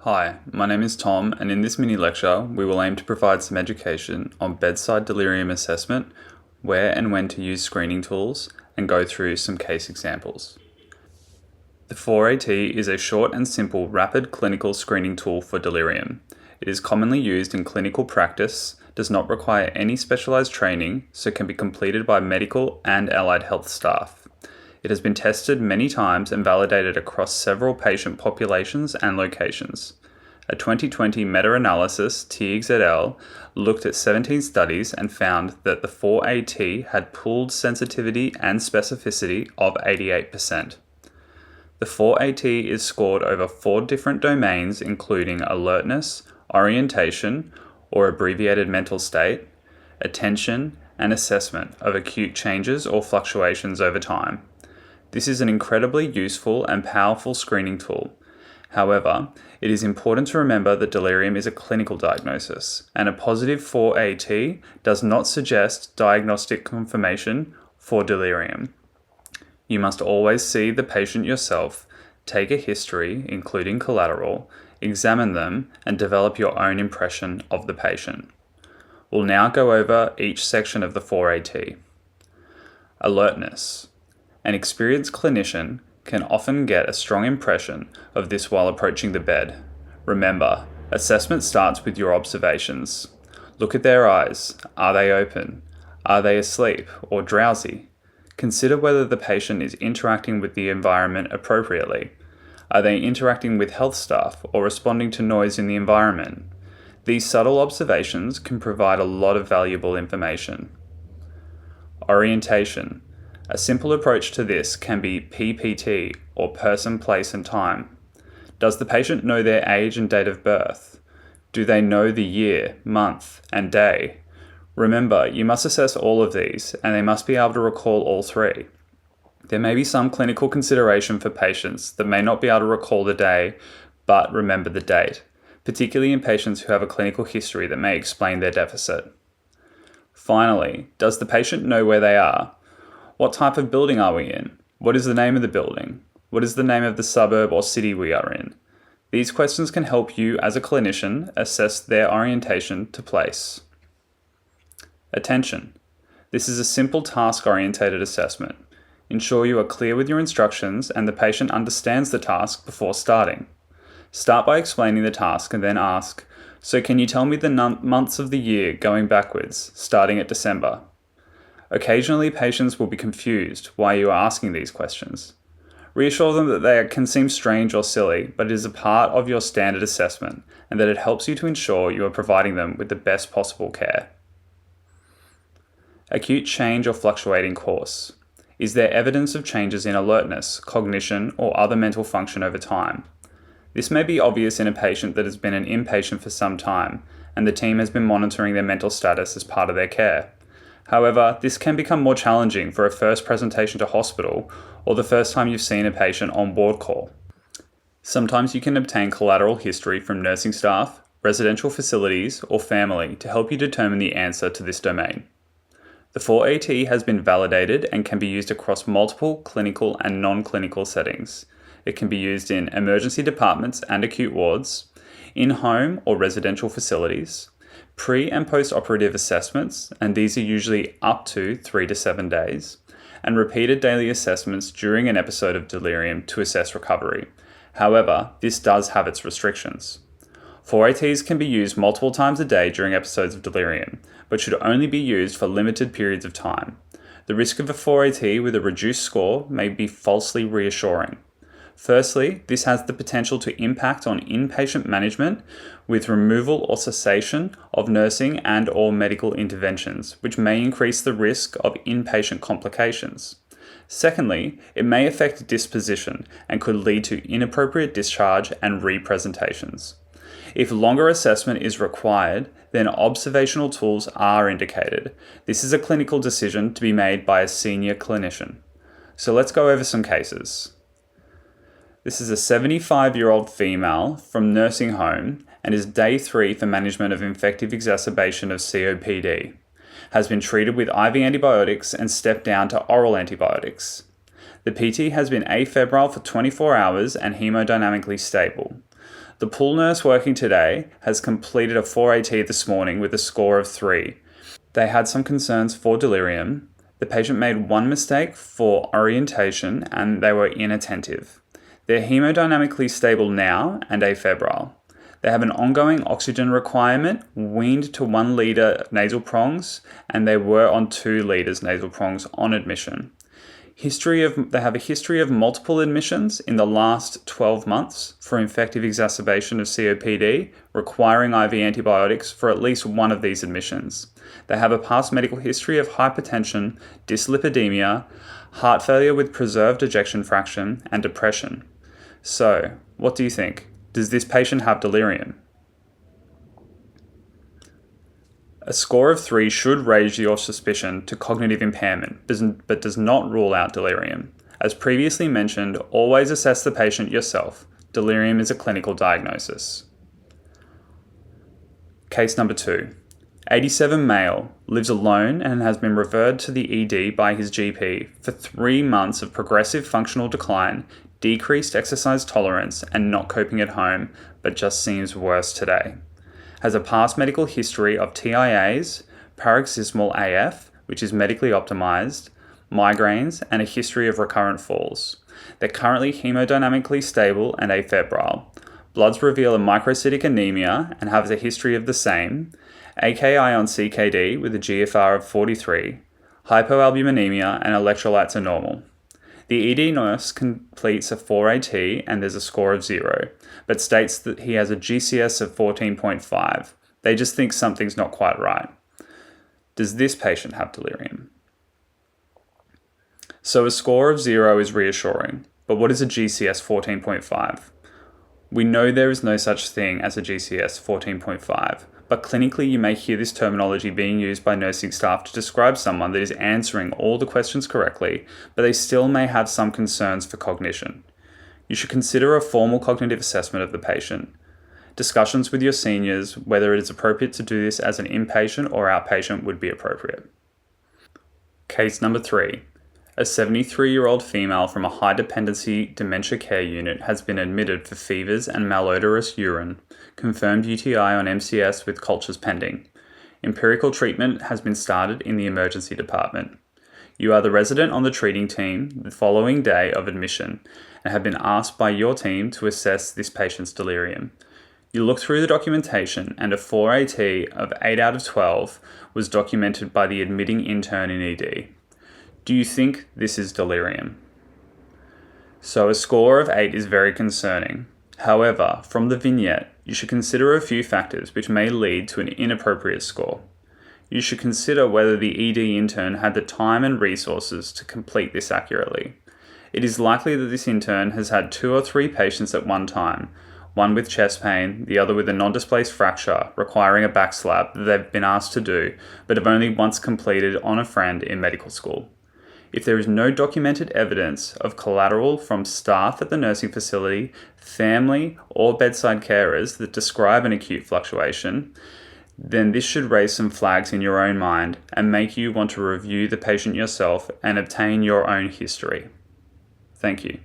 Hi, my name is Tom, and in this mini lecture we will aim to provide some education on bedside delirium assessment, where and when to use screening tools, and go through some case examples. The 4AT is a short and simple rapid clinical screening tool for delirium. It is commonly used in clinical practice, does not require any specialized training, so can be completed by medical and allied health staff. It has been tested many times and validated across several patient populations and locations. A 2020 meta-analysis, Teagues et al., looked at 17 studies and found that the 4AT had pooled sensitivity and specificity of 88%. The 4AT is scored over 4 different domains including alertness, orientation, or abbreviated mental state, attention, and assessment of acute changes or fluctuations over time. This is an incredibly useful and powerful screening tool. However, it is important to remember that delirium is a clinical diagnosis, and a positive 4AT does not suggest diagnostic confirmation for delirium. You must always see the patient yourself, take a history, including collateral, examine them, and develop your own impression of the patient. We'll now go over each section of the 4AT. Alertness. An experienced clinician can often get a strong impression of this while approaching the bed. Remember, assessment starts with your observations. Look at their eyes. Are they open? Are they asleep or drowsy? Consider whether the patient is interacting with the environment appropriately. Are they interacting with health staff or responding to noise in the environment? These subtle observations can provide a lot of valuable information. Orientation. A simple approach to this can be PPT, or person, place, and time. Does the patient know their age and date of birth? Do they know the year, month, and day? Remember, you must assess all of these, and they must be able to recall all 3. There may be some clinical consideration for patients that may not be able to recall the day, but remember the date, particularly in patients who have a clinical history that may explain their deficit. Finally, does the patient know where they are? What type of building are we in? What is the name of the building? What is the name of the suburb or city we are in? These questions can help you as a clinician assess their orientation to place. Attention. This is a simple task-orientated assessment. Ensure you are clear with your instructions and the patient understands the task before starting. Start by explaining the task and then ask, so can you tell me the months of the year going backwards, starting at December? Occasionally, patients will be confused why you are asking these questions. Reassure them that they can seem strange or silly, but it is a part of your standard assessment and that it helps you to ensure you are providing them with the best possible care. Acute change or fluctuating course. Is there evidence of changes in alertness, cognition, or other mental function over time? This may be obvious in a patient that has been an inpatient for some time, and the team has been monitoring their mental status as part of their care. However, this can become more challenging for a first presentation to hospital or the first time you've seen a patient on board call. Sometimes you can obtain collateral history from nursing staff, residential facilities, or family to help you determine the answer to this domain. The 4AT has been validated and can be used across multiple clinical and non-clinical settings. It can be used in emergency departments and acute wards, in-home or residential facilities, pre- and post-operative assessments, and these are usually up to 3 to 7 days, and repeated daily assessments during an episode of delirium to assess recovery. However, this does have its restrictions. 4ATs can be used multiple times a day during episodes of delirium, but should only be used for limited periods of time. The risk of a 4AT with a reduced score may be falsely reassuring. Firstly, this has the potential to impact on inpatient management with removal or cessation of nursing and/or medical interventions, which may increase the risk of inpatient complications. Secondly, it may affect disposition and could lead to inappropriate discharge and representations. If longer assessment is required, then observational tools are indicated. This is a clinical decision to be made by a senior clinician. So let's go over some cases. This is a 75-year-old female from nursing home and is day 3 for management of infective exacerbation of COPD. Has been treated with IV antibiotics and stepped down to oral antibiotics. The PT has been afebrile for 24 hours and hemodynamically stable. The pool nurse working today has completed a 4AT this morning with a score of 3. They had some concerns for delirium. The patient made one mistake for orientation and they were inattentive. They're hemodynamically stable now and afebrile. They have an ongoing oxygen requirement, weaned to 1 litre nasal prongs, and they were on 2 litres nasal prongs on admission. They have a history of multiple admissions in the last 12 months for infective exacerbation of COPD, requiring IV antibiotics for at least one of these admissions. They have a past medical history of hypertension, dyslipidemia, heart failure with preserved ejection fraction, and depression. So, what do you think? Does this patient have delirium? A score of 3 should raise your suspicion to cognitive impairment, but does not rule out delirium. As previously mentioned, always assess the patient yourself. Delirium is a clinical diagnosis. Case number 2. 87 male, lives alone and has been referred to the ED by his GP for 3 months of progressive functional decline, decreased exercise tolerance, and not coping at home, but just seems worse today. Has a past medical history of TIAs, paroxysmal AF, which is medically optimized, migraines, and a history of recurrent falls. They're currently hemodynamically stable and afebrile. Bloods reveal a microcytic anemia and has a history of the same, AKI on CKD with a GFR of 43, hypoalbuminemia, and electrolytes are normal. The ED nurse completes a 4AT and there's a score of 0, but states that he has a GCS of 14.5. They just think something's not quite right. Does this patient have delirium? So a score of 0 is reassuring, but what is a GCS 14.5? We know there is no such thing as a GCS 14.5, but clinically you may hear this terminology being used by nursing staff to describe someone that is answering all the questions correctly, but they still may have some concerns for cognition. You should consider a formal cognitive assessment of the patient. Discussions with your seniors, whether it is appropriate to do this as an inpatient or outpatient, would be appropriate. Case number 3. A 73-year-old female from a high-dependency dementia care unit has been admitted for fevers and malodorous urine, confirmed UTI on MCS with cultures pending. Empirical treatment has been started in the emergency department. You are the resident on the treating team the following day of admission and have been asked by your team to assess this patient's delirium. You look through the documentation and a 4AT of 8 out of 12 was documented by the admitting intern in ED. Do you think this is delirium? So a score of 8 is very concerning. However, from the vignette, you should consider a few factors which may lead to an inappropriate score. You should consider whether the ED intern had the time and resources to complete this accurately. It is likely that this intern has had 2 or 3 patients at one time, one with chest pain, the other with a non-displaced fracture requiring a back slab that they've been asked to do, but have only once completed on a friend in medical school. If there is no documented evidence of collateral from staff at the nursing facility, family, or bedside carers that describe an acute fluctuation, then this should raise some flags in your own mind and make you want to review the patient yourself and obtain your own history. Thank you.